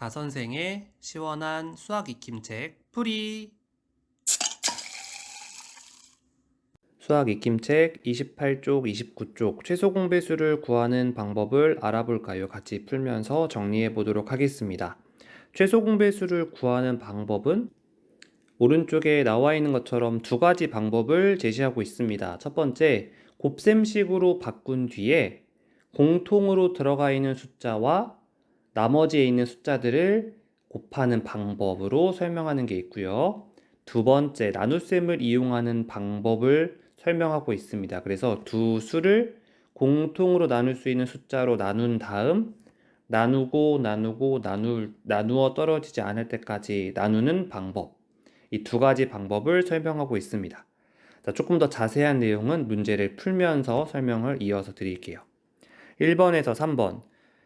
다선생의 시원한 수학 익힘책 풀이. 수학 익힘책 28쪽, 29쪽 최소 공배수를 구하는 방법을 알아볼까요? 같이 풀면서 정리해 보도록 하겠습니다. 최소 공배수를 구하는 방법은 오른쪽에 나와 있는 것처럼 두 가지 방법을 제시하고 있습니다. 첫 번째, 곱셈식으로 바꾼 뒤에 공통으로 들어가 있는 숫자와 나머지에 있는 숫자들을 곱하는 방법으로 설명하는 게 있고요. 두 번째, 나눗셈을 이용하는 방법을 설명하고 있습니다. 그래서 두 수를 공통으로 나눌 수 있는 숫자로 나눈 다음 나누어 떨어지지 않을 때까지 나누는 방법. 이 두 가지 방법을 설명하고 있습니다. 자, 조금 더 자세한 내용은 문제를 풀면서 설명을 이어서 드릴게요. 1번에서 3번.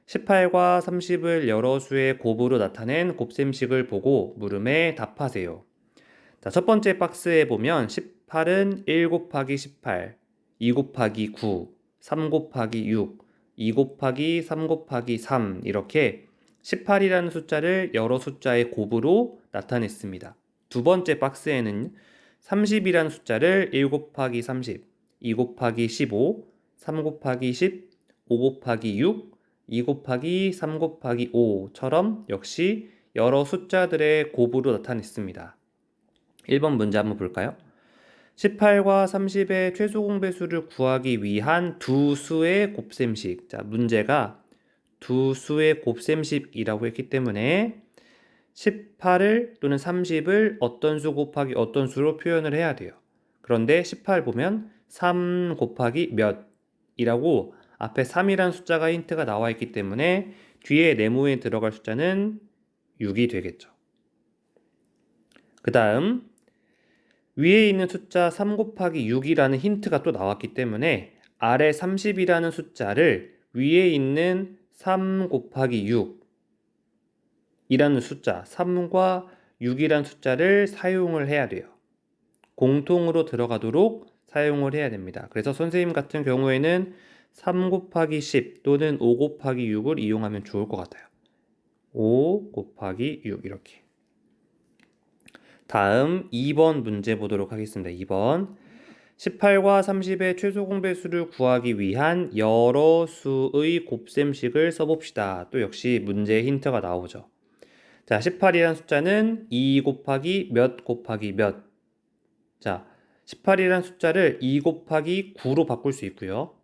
18과 30을 여러 수의 곱으로 나타낸 곱셈식을 보고 물음에 답하세요. 자, 첫 번째 박스에 보면 18은 1 곱하기 18, 2 곱하기 9, 3 곱하기 6, 2 곱하기 3 곱하기 3 이렇게 18이라는 숫자를 여러 숫자의 곱으로 나타냈습니다. 두 번째 박스에는 30이라는 숫자를 1 곱하기 30, 2 곱하기 15, 3 곱하기 10, 5 곱하기 6, 2 곱하기 3 곱하기 5처럼 역시 여러 숫자들의 곱으로 나타냈습니다. 1번 문제 한번 볼까요? 18과 30의 최소 공배수를 구하기 위한 두 수의 곱셈식. 자, 문제가 두 수의 곱셈식이라고 했기 때문에 18을 또는 30을 어떤 수 곱하기 어떤 수로 표현을 해야 돼요. 그런데 18 보면 3 곱하기 몇이라고 앞에 3이라는 숫자가 힌트가 나와 있기 때문에 뒤에 네모에 들어갈 숫자는 6이 되겠죠. 그 다음 위에 있는 숫자 3 곱하기 6이라는 힌트가 또 나왔기 때문에 아래 30이라는 숫자를 위에 있는 3 곱하기 6이라는 숫자 3과 6이라는 숫자를 사용을 해야 돼요. 공통으로 들어가도록 사용을 해야 됩니다. 그래서 선생님 같은 경우에는 3 곱하기 10 또는 5 곱하기 6을 이용하면 좋을 것 같아요. 5 곱하기 6 이렇게. 다음 2번 문제 보도록 하겠습니다. 2번 18과 30의 최소 공배수를 구하기 위한 여러 수의 곱셈식을 써봅시다. 또 역시 문제의 힌트가 나오죠. 자, 18이라는 숫자는 2 곱하기 몇 곱하기 몇. 자, 18이라는 숫자를 2 곱하기 9로 바꿀 수 있고요.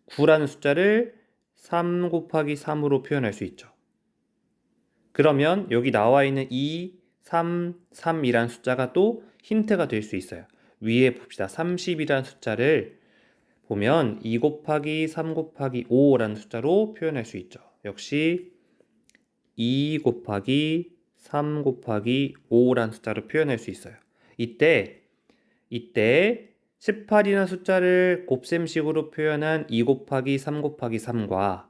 9라는 숫자를 3 곱하기 3으로 표현할 수 있죠. 그러면 여기 나와 있는 2, 3, 3이라는 숫자가 또 힌트가 될 수 있어요. 위에 봅시다. 30이라는 숫자를 보면 2 곱하기 3 곱하기 5라는 숫자로 표현할 수 있죠. 역시 2 곱하기 3 곱하기 5라는 숫자로 표현할 수 있어요. 이때 18이라는 숫자를 곱셈식으로 표현한 2 곱하기 3 곱하기 3과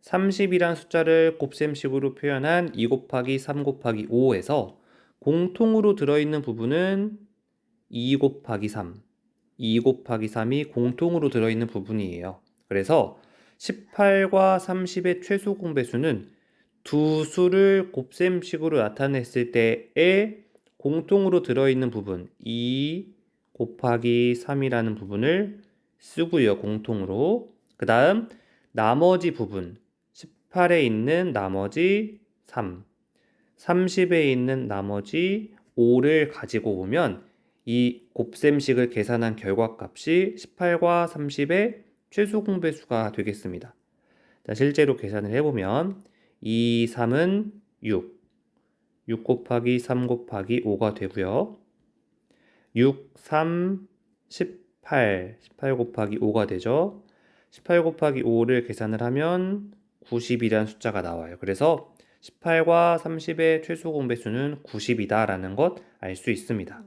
30이라는 숫자를 곱셈식으로 표현한 2 곱하기 3 곱하기 5에서 공통으로 들어있는 부분은 2 곱하기 3, 2 곱하기 3이 공통으로 들어있는 부분이에요. 그래서 18과 30의 최소 공배수는 두 수를 곱셈식으로 나타냈을 때에 공통으로 들어있는 부분 2 곱하기 3이라는 부분을 쓰고요. 공통으로. 그 다음 나머지 부분 18에 있는 나머지 3, 30에 있는 나머지 5를 가지고 오면 이 곱셈식을 계산한 결과값이 18과 30의 최소 공배수가 되겠습니다. 자, 실제로 계산을 해보면 2, 3은 6, 6 곱하기 3 곱하기 5가 되고요. 6, 3, 18, 18 곱하기 5가 되죠. 18 곱하기 5를 계산을 하면 90이라는 숫자가 나와요. 그래서 18과 30의 최소 공배수는 90이다 라는 것 알 수 있습니다.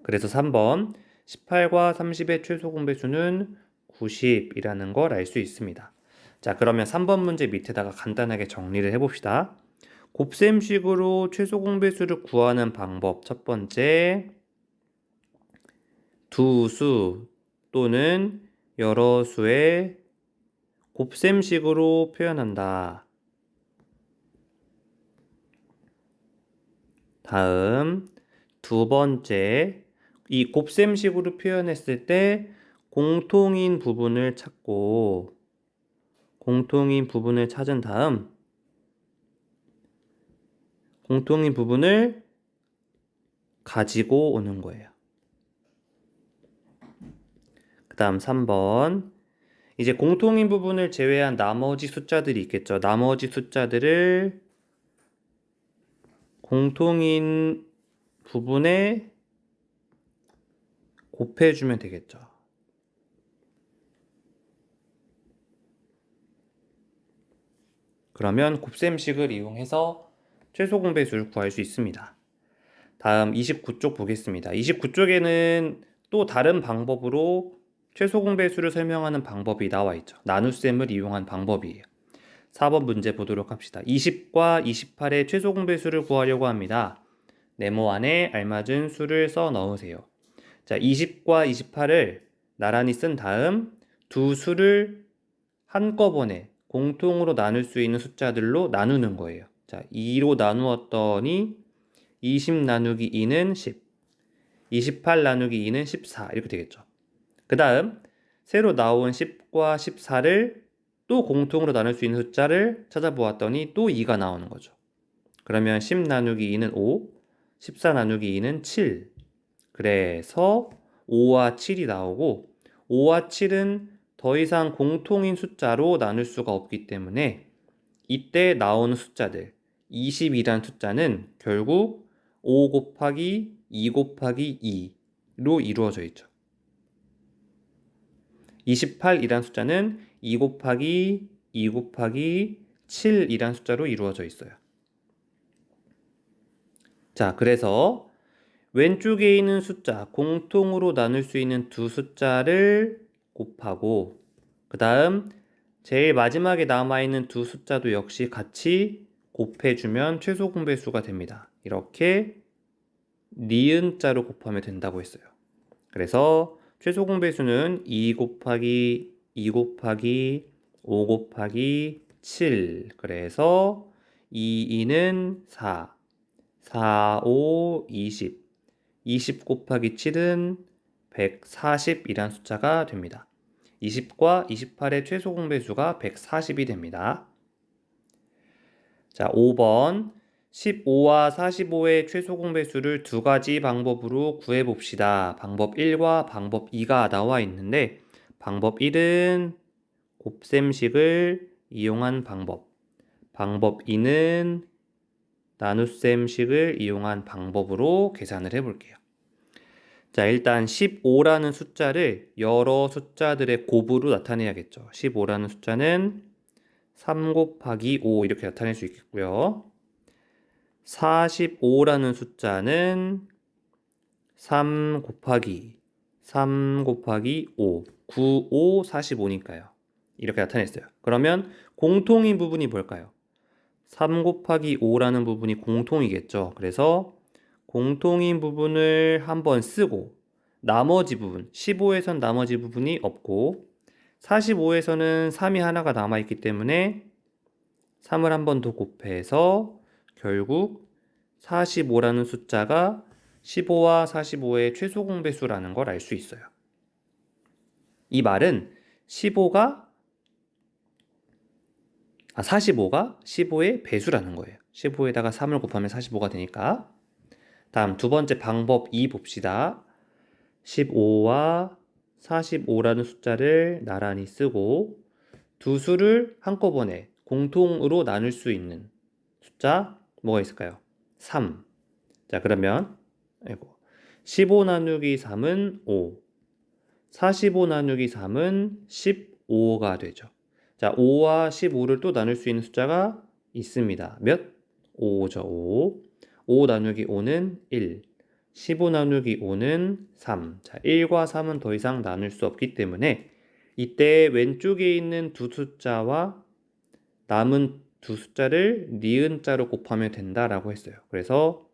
그래서 3번 18과 30의 최소 공배수는 90이라는 걸 알 수 있습니다. 자, 그러면 3번 문제 밑에다가 간단하게 정리를 해봅시다. 곱셈식으로 최소 공배수를 구하는 방법 첫 번째, 두 수 또는 여러 수의 곱셈식으로 표현한다. 다음 두 번째, 이 곱셈식으로 표현했을 때 공통인 부분을 찾고 공통인 부분을 찾은 다음 공통인 부분을 가지고 오는 거예요. 그 다음 3번. 이제 공통인 부분을 제외한 나머지 숫자들이 있겠죠. 나머지 숫자들을 공통인 부분에 곱해주면 되겠죠. 그러면 곱셈식을 이용해서 최소 공배수를 구할 수 있습니다. 다음 29쪽 보겠습니다. 29쪽에는 또 다른 방법으로 최소 공배수를 설명하는 방법이 나와 있죠. 나눗셈을 이용한 방법이에요. 4번 문제 보도록 합시다. 20과 28의 최소 공배수를 구하려고 합니다. 네모 안에 알맞은 수를 써 넣으세요. 자, 20과 28을 나란히 쓴 다음 두 수를 한꺼번에 공통으로 나눌 수 있는 숫자들로 나누는 거예요. 자, 2로 나누었더니 20 나누기 2는 10, 28 나누기 2는 14 이렇게 되겠죠. 그 다음 새로 나온 10과 14를 또 공통으로 나눌 수 있는 숫자를 찾아보았더니 또 2가 나오는 거죠. 그러면 10 나누기 2는 5, 14 나누기 2는 7. 그래서 5와 7이 나오고 5와 7은 더 이상 공통인 숫자로 나눌 수가 없기 때문에 이때 나오는 숫자들 20이란 숫자는 결국 5 곱하기 2 곱하기 2로 이루어져 있죠. 28이란 숫자는 2 곱하기 2 곱하기 7이란 숫자로 이루어져 있어요. 자, 그래서 왼쪽에 있는 숫자, 공통으로 나눌 수 있는 두 숫자를 곱하고 그 다음 제일 마지막에 남아있는 두 숫자도 역시 같이 곱해주면 최소 공배수가 됩니다. 이렇게 니은자로 곱하면 된다고 했어요. 그래서 최소 공배수는 2 곱하기 2 곱하기 5 곱하기 7. 그래서 2는 4, 4, 5, 20. 20 곱하기 7은 140이란 숫자가 됩니다. 20과 28의 최소 공배수가 140이 됩니다. 자, 5번 15와 45의 최소 공배수를 두 가지 방법으로 구해봅시다. 방법 1과 방법 2가 나와 있는데 방법 1은 곱셈식을 이용한 방법, 방법 2는 나눗셈식을 이용한 방법으로 계산을 해볼게요. 자, 일단 15라는 숫자를 여러 숫자들의 곱으로 나타내야겠죠. 15라는 숫자는 3 곱하기 5 이렇게 나타낼 수 있겠고요. 45라는 숫자는 3 곱하기 5, 9, 5, 45니까요. 이렇게 나타냈어요. 그러면 공통인 부분이 뭘까요? 3 곱하기 5라는 부분이 공통이겠죠. 그래서 공통인 부분을 한번 쓰고 나머지 부분, 15에선 나머지 부분이 없고 45에서는 3이 하나가 남아있기 때문에 3을 한 번 더 곱해서 결국 45라는 숫자가 15와 45의 최소 공배수라는 걸 알 수 있어요. 이 말은 45가 15의 배수라는 거예요. 15에다가 3을 곱하면 45가 되니까. 다음 두 번째 방법 2 봅시다. 15와 45라는 숫자를 나란히 쓰고 두 수를 한꺼번에 공통으로 나눌 수 있는 숫자 뭐가 있을까요? 3. 자, 그러면 15 나누기 3은 5, 45 나누기 3은 15가 되죠. 자, 5와 15를 또 나눌 수 있는 숫자가 있습니다. 몇? 5죠. 5 나누기 5는 1, 15 나누기 5는 3. 자, 1과 3은 더 이상 나눌 수 없기 때문에 이때 왼쪽에 있는 두 숫자와 남은 두 숫자를 니은자로 곱하면 된다라고 했어요. 그래서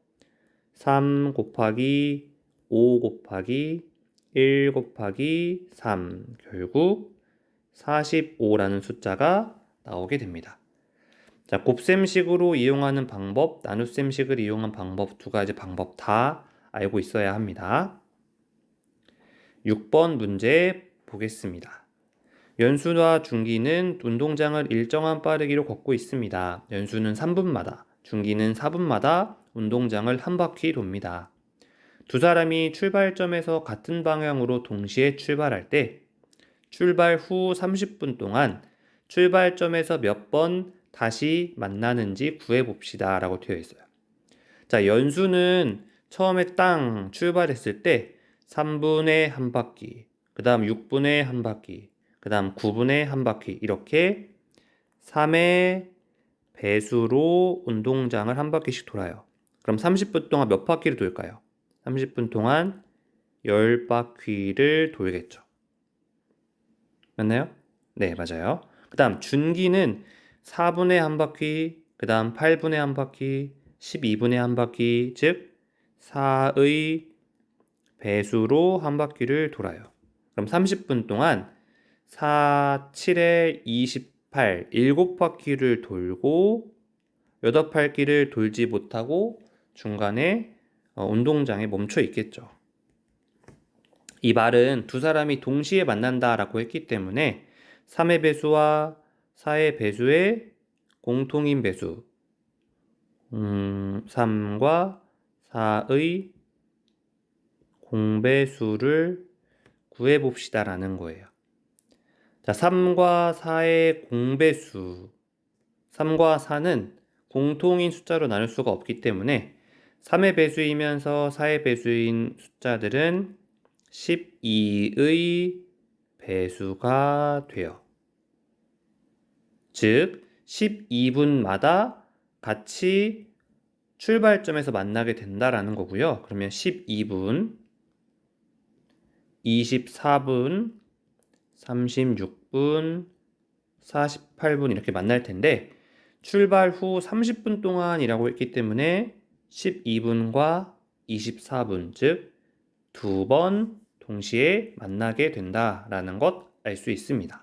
3 곱하기 5 곱하기 1 곱하기 3 결국 45라는 숫자가 나오게 됩니다. 자, 곱셈식으로 이용하는 방법, 나눗셈식을 이용한 방법, 두 가지 방법 다 알고 있어야 합니다. 6번 문제 보겠습니다. 연수와 준기는 운동장을 일정한 빠르기로 걷고 있습니다. 연수는 3분마다, 준기는 4분마다 운동장을 한 바퀴 돕니다. 두 사람이 출발점에서 같은 방향으로 동시에 출발할 때 출발 후 30분 동안 출발점에서 몇 번 다시 만나는지 구해봅시다 라고 되어 있어요. 자, 연수는 처음에 땅 출발했을 때 3분의 한 바퀴, 그 다음 6분의 한 바퀴, 그 다음 9분의 한 바퀴, 이렇게 3의 배수로 운동장을 한 바퀴씩 돌아요. 그럼 30분 동안 몇 바퀴를 돌까요? 30분 동안 10바퀴를 돌겠죠. 맞나요? 네, 맞아요. 그 다음 준기는 4분의 한 바퀴, 그 다음 8분의 한 바퀴, 12분의 한 바퀴, 즉 4의 배수로 한 바퀴를 돌아요. 그럼 30분 동안 4, 7에 28, 7바퀴를 돌고 8바퀴를 돌지 못하고 중간에 운동장에 멈춰 있겠죠. 이 말은 두 사람이 동시에 만난다라고 했기 때문에 3의 배수와 4의 배수의 공통인 배수 3과 4의 공배수를 구해봅시다 라는 거예요. 자, 3과 4의 공배수 3과 4는 공통인 숫자로 나눌 수가 없기 때문에 3의 배수이면서 4의 배수인 숫자들은 12의 배수가 돼요. 즉 12분마다 같이 출발점에서 만나게 된다라는 거고요. 그러면 12분, 24분, 36분, 48분 이렇게 만날 텐데 출발 후 30분 동안이라고 했기 때문에 12분과 24분, 즉 2번 동시에 만나게 된다라는 것 알 수 있습니다.